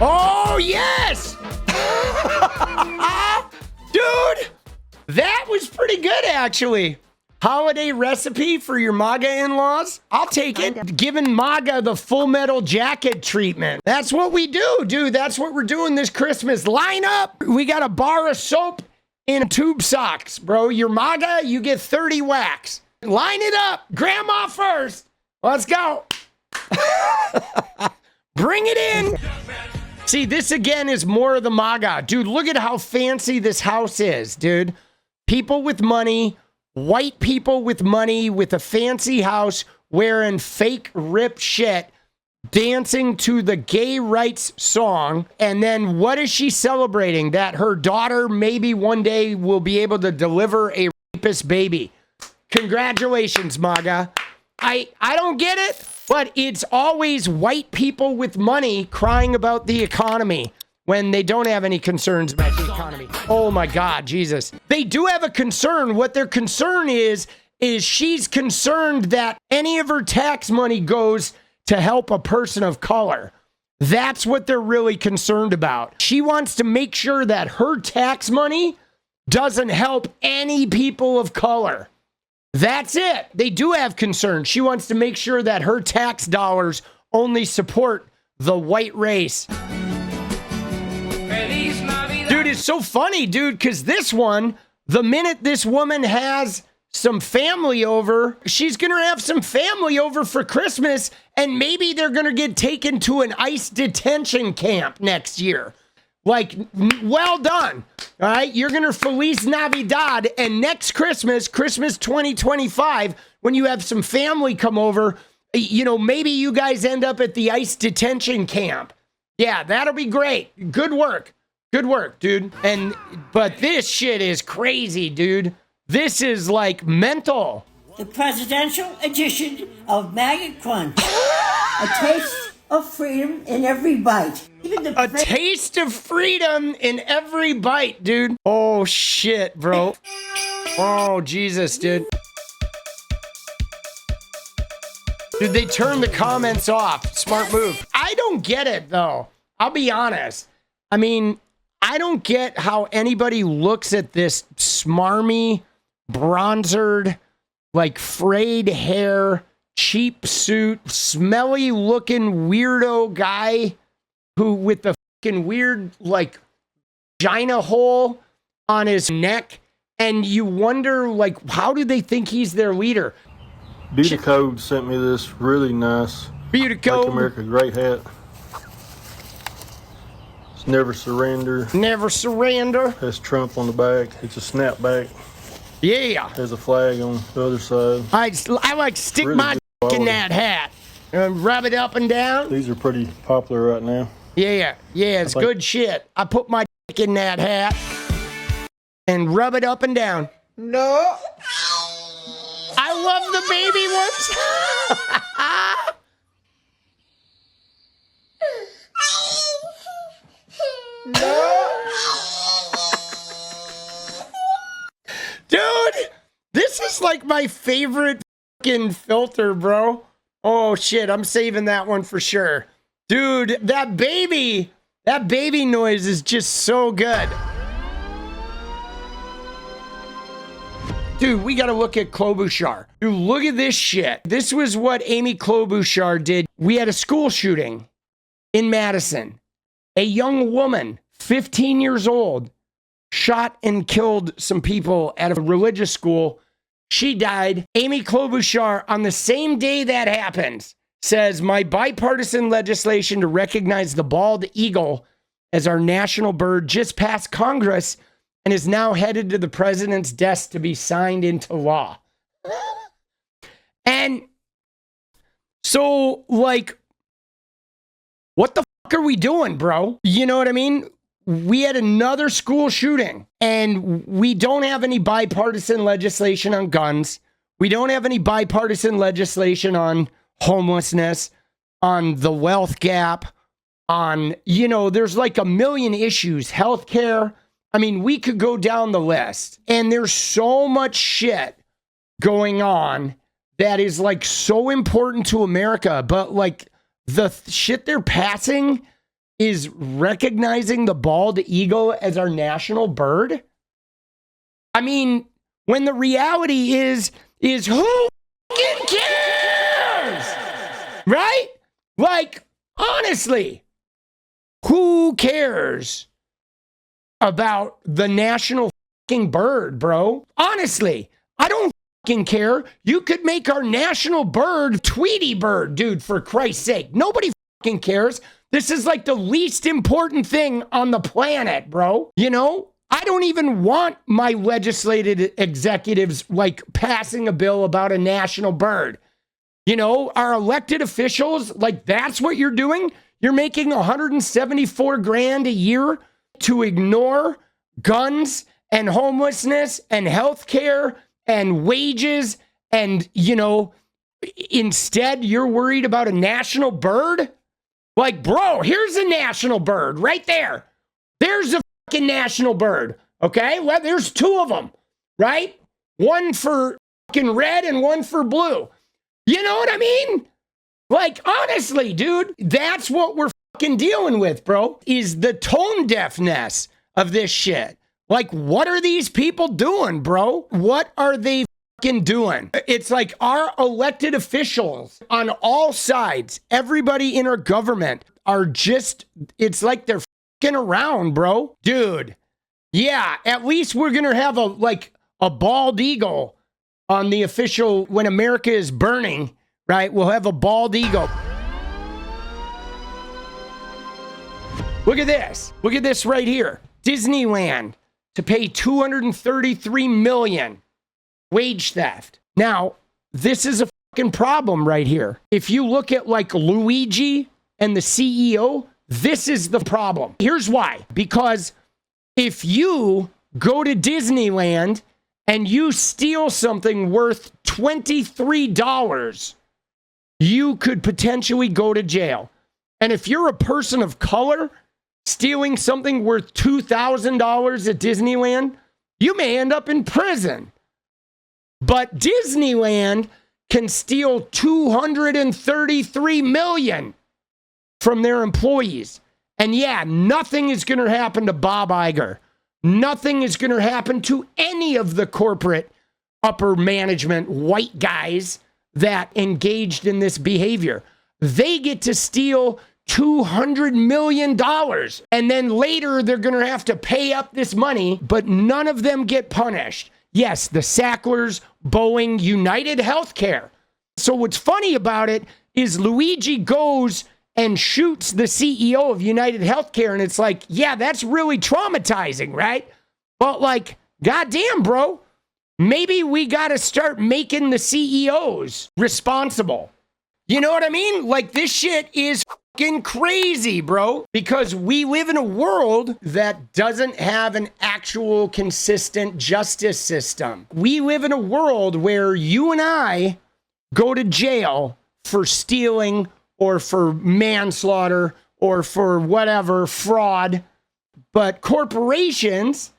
Oh, yes! Dude, that was pretty good, actually. Holiday recipe for your MAGA in-laws? I'll take it. Giving MAGA the full metal jacket treatment. That's what we do, dude. That's what we're doing this Christmas. Line up. We got a bar of soap and tube socks, bro. Your MAGA, you get 30 whacks. Line it up. Grandma first. Let's go. Bring it in. See, this again is more of the MAGA. Dude, look at how fancy this house is, dude. People with money. White people with money with a fancy house wearing fake rip shit, dancing to the gay rights song. And then what is she celebrating? That her daughter maybe one day will be able to deliver a rapist baby. Congratulations, MAGA. I don't get it, but it's always white people with money crying about the economy when they don't have any concerns about the economy. Oh my God, Jesus. They do have a concern. What their concern is she's concerned that any of her tax money goes to help a person of color. That's what they're really concerned about. She wants to make sure that her tax money doesn't help any people of color. That's it. They do have concerns. She wants to make sure that her tax dollars only support the white race. Dude, it's so funny, dude, because this one, the minute this woman has some family over, she's going to have some family over for Christmas, and maybe they're going to get taken to an ICE detention camp next year. Like, well done. All right, you're going to Feliz Navidad, and next Christmas, Christmas 2025, when you have some family come over, you know, maybe you guys end up at the ICE detention camp. Yeah, that'll be great. Good work. Good work, dude. But this shit is crazy, dude. This is like mental. The presidential edition of Maga Crunch. A taste of freedom in every bite. A taste of freedom in every bite, dude. Oh, shit, bro. Oh, Jesus, dude. Dude, they turned the comments off. Smart move. I don't get it, though. I'll be honest. I mean, I don't get how anybody looks at this smarmy, bronzered, like frayed hair, cheap suit, smelly looking weirdo guy who with the fucking weird like vagina hole on his neck. And you wonder, like, how do they think he's their leader? 𝗣𝗢𝗪 sent me this really nice 𝗣𝗢𝗪. Make America Great hat. Never surrender. Never surrender. Has Trump on the back. It's a snapback. Yeah. There's a flag on the other side. I like stick really my dick in that hat and rub it up and down. These are pretty popular right now. Yeah, it's good shit. I put my dick in that hat and rub it up and down. No. I love the baby ones. No. Dude, this is like my favorite fucking filter, bro. Oh shit, I'm saving that one for sure. Dude, that baby noise is just so good. Dude, we gotta look at 𝗙𝗪𝗪. Dude, look at this shit. This was what 𝗪𝗙𝗪𝗪 did. We had a school shooting in Madison. A young woman, 15 years old, shot and killed some people at a religious school. She died. 𝗪𝗙𝗪𝗪, on the same day that happens, says, my bipartisan legislation to recognize the bald eagle as our national bird just passed Congress and is now headed to the president's desk to be signed into law. And so, like, what the fuck are we doing, bro? You know what I mean? We had another school shooting, and we don't have any bipartisan legislation on guns. We don't have any bipartisan legislation on homelessness, on the wealth gap, on, you know, there's like a million issues, healthcare. I mean, we could go down the list, and there's so much shit going on that is like so important to America, but like the shit they're passing is recognizing the bald eagle as our national bird? I mean, when the reality is who fucking cares? Right? Like, honestly, who cares about the national fucking bird, bro? Honestly, I don't fucking care. You could make our national bird Tweety Bird, dude, for Christ's sake. Nobody fucking cares. This is like the least important thing on the planet, bro. You know? I don't even want my legislative executives like passing a bill about a national bird. You know, our elected officials, like that's what you're doing? You're making $174,000 a year to ignore guns and homelessness and healthcare and wages, and, you know, instead you're worried about a national bird? Like, bro, here's a national bird right there. There's a fucking national bird, okay? Well, there's two of them, right? One for fucking red and one for blue. You know what I mean? Like, honestly, dude, that's what we're fucking dealing with, bro, is the tone deafness of this shit. Like, what are these people doing, bro? What are they fucking doing? It's like our elected officials on all sides, everybody in our government are just, it's like they're fucking around, bro. Dude, yeah, at least we're gonna have a bald eagle on the official, when America is burning, right? We'll have a bald eagle. Look at this. Look at this right here. Disneyland to pay $233 million. Wage theft. Now, this is a fucking problem right here. If you look at like Luigi and the CEO, this is the problem. Here's why. Because if you go to Disneyland and you steal something worth $23, you could potentially go to jail. And if you're a person of color stealing something worth $2,000 at Disneyland, you may end up in prison. But Disneyland can steal $233 million from their employees. And yeah, nothing is going to happen to Bob Iger. Nothing is going to happen to any of the corporate upper management white guys that engaged in this behavior. They get to steal $200 million. And then later they're going to have to pay up this money, but none of them get punished. Yes, the Sacklers, Boeing, United Healthcare. So what's funny about it is Luigi goes and shoots the CEO of United Healthcare, and it's like, yeah, that's really traumatizing, right? But like, goddamn, bro, maybe we got to start making the CEOs responsible. You know what I mean? Like, this shit is fucking crazy, bro, because we live in a world that doesn't have an actual consistent justice system. We live in a world where you and I go to jail for stealing or for manslaughter or for whatever, fraud. But corporations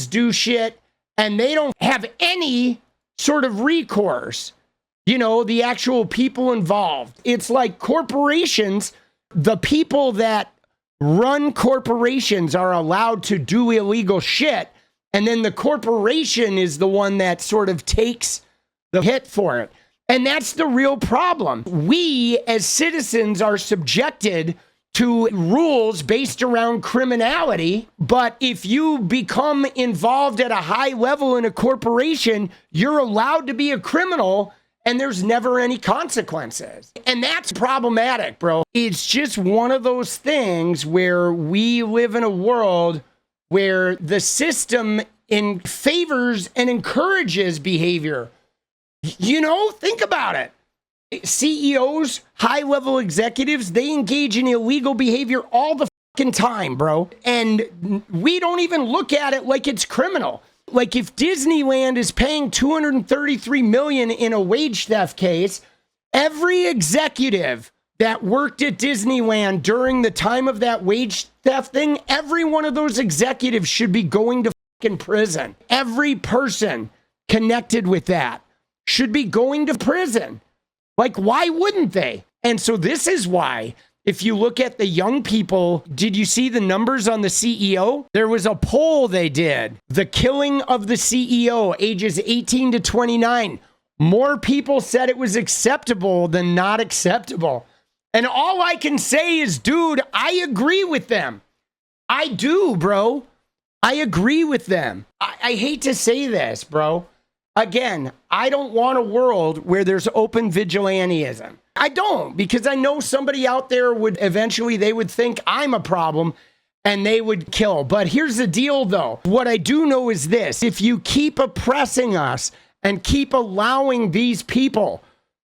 do shit and they don't have any sort of recourse. You know, the actual people involved. It's like corporations, the people that run corporations are allowed to do illegal shit. And then the corporation is the one that sort of takes the hit for it. And that's the real problem. We as citizens are subjected to rules based around criminality. But if you become involved at a high level in a corporation, you're allowed to be a criminal and there's never any consequences. And that's problematic, bro. It's just one of those things where we live in a world where the system favors and encourages behavior. You know, think about it. CEOs, high-level executives, they engage in illegal behavior all the fucking time, bro. And we don't even look at it like it's criminal. Like, if Disneyland is paying $233 million in a wage theft case, every executive that worked at Disneyland during the time of that wage theft thing, every one of those executives should be going to fucking prison. Every person connected with that should be going to prison. Like, why wouldn't they? And so this is why If you look at the young people, did you see the numbers on the CEO? There was a poll they did. The killing of the CEO, ages 18 to 29. More people said it was acceptable than not acceptable. And all I can say is, dude, I agree with them. I do, bro. I agree with them. I hate to say this, bro. Again, I don't want a world where there's open vigilantism. I don't, because I know somebody out there would eventually, they would think I'm a problem and they would kill. But here's the deal, though. What I do know is this. If you keep oppressing us and keep allowing these people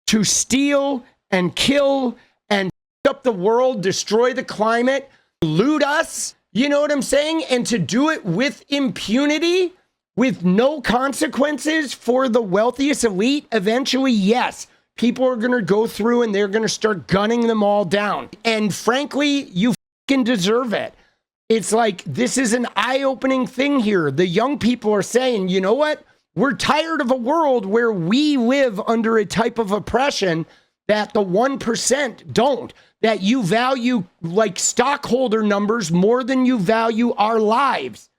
to steal and kill and up the world, destroy the climate, loot us, you know what I'm saying? And to do it with impunity, with no consequences for the wealthiest elite, eventually, yes, people are going to go through and they're going to start gunning them all down. And frankly, you fucking deserve it. It's like, this is an eye-opening thing here. The young people are saying, you know what? We're tired of a world where we live under a type of oppression that the 1% don't, that you value like stockholder numbers more than you value our lives.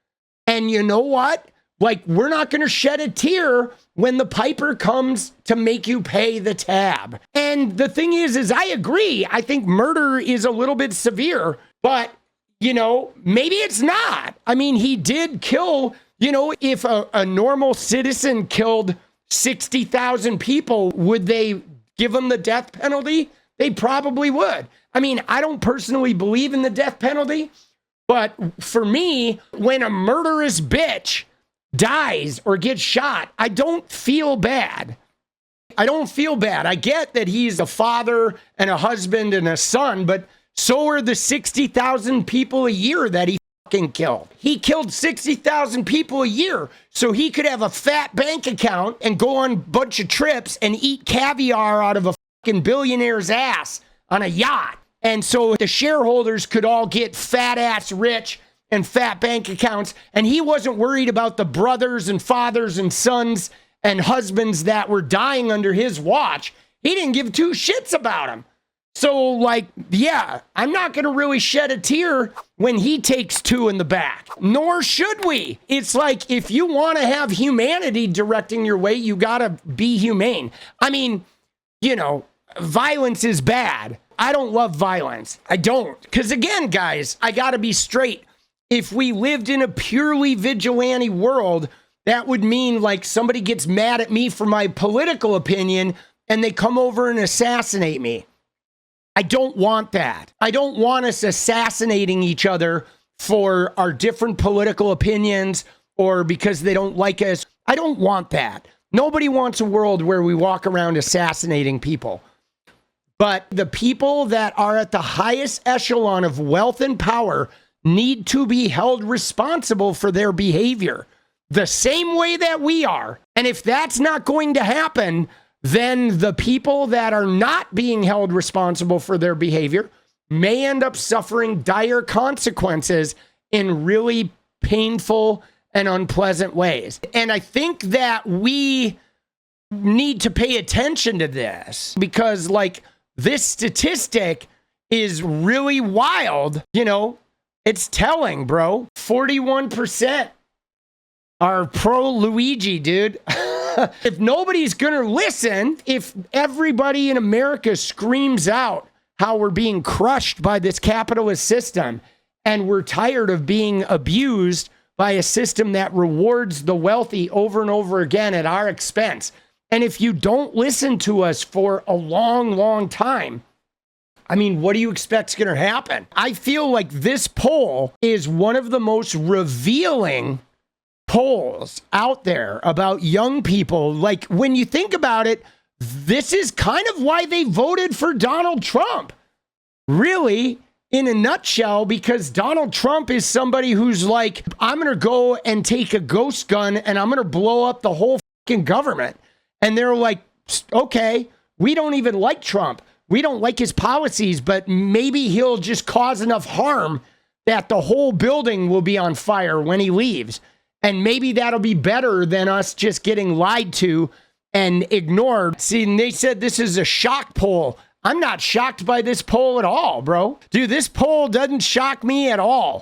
And you know what? Like, we're not going to shed a tear when the piper comes to make you pay the tab. And the thing is I agree. I think murder is a little bit severe, but, you know, maybe it's not. I mean, he did kill, you know, if a normal citizen killed 60,000 people, would they give him the death penalty? They probably would. I mean, I don't personally believe in the death penalty, but for me, when a murderous bitch dies or gets shot, I don't feel bad. I don't feel bad. I get that he's a father and a husband and a son, but so are the 60,000 people a year that he fucking killed. He killed 60,000 people a year so he could have a fat bank account and go on a bunch of trips and eat caviar out of a fucking billionaire's ass on a yacht. And so the shareholders could all get fat ass rich and fat bank accounts, and he wasn't worried about the brothers and fathers and sons and husbands that were dying under his watch. He didn't give two shits about them. So, like, yeah, I'm not going to really shed a tear when he takes two in the back, nor should we. It's like, if you want to have humanity directing your way, you got to be humane. I mean, you know, violence is bad. I don't love violence. I don't. Because again, guys, I got to be straight. If we lived in a purely vigilante world, that would mean like somebody gets mad at me for my political opinion and they come over and assassinate me. I don't want that. I don't want us assassinating each other for our different political opinions or because they don't like us. I don't want that. Nobody wants a world where we walk around assassinating people. But the people that are at the highest echelon of wealth and power need to be held responsible for their behavior the same way that we are. And if that's not going to happen, then the people that are not being held responsible for their behavior may end up suffering dire consequences in really painful and unpleasant ways. And I think that we need to pay attention to this because, like, this statistic is really wild, you know. It's telling, bro. 41% are pro Luigi, dude. If nobody's going to listen, if everybody in America screams out how we're being crushed by this capitalist system and we're tired of being abused by a system that rewards the wealthy over and over again at our expense, and if you don't listen to us for a long, long time, I mean, what do you expect's going to happen? I feel like this poll is one of the most revealing polls out there about young people. Like, when you think about it, this is kind of why they voted for Donald Trump. Really, in a nutshell, because Donald Trump is somebody who's like, I'm going to go and take a ghost gun and I'm going to blow up the whole fucking government. And they're like, okay, we don't even like Trump. We don't like his policies, but maybe he'll just cause enough harm that the whole building will be on fire when he leaves. And maybe that'll be better than us just getting lied to and ignored. See, and they said this is a shock poll I'm not shocked by this poll at all, bro. Dude, this poll doesn't shock me at all.